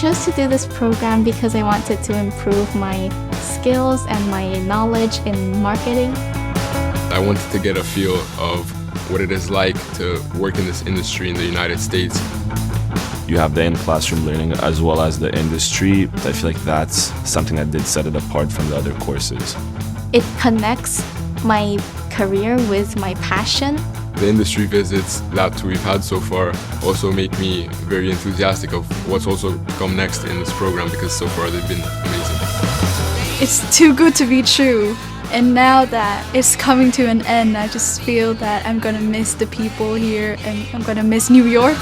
chose to do this program because I wanted to improve my skills and my knowledge in marketing. I wanted to get a feel of what it is like to work in this industry in the United States. You have the in-classroom learning as well as the industry. I feel like that's something that did set it apart from the other courses. It connects my career with my passion. The industry visits that we've had so far also make me very enthusiastic of what's also to come next in this program, because so far they've been amazing. It's too good to be true. And now that it's coming to an end, I just feel that I'm gonna miss the people here and I'm gonna miss New York.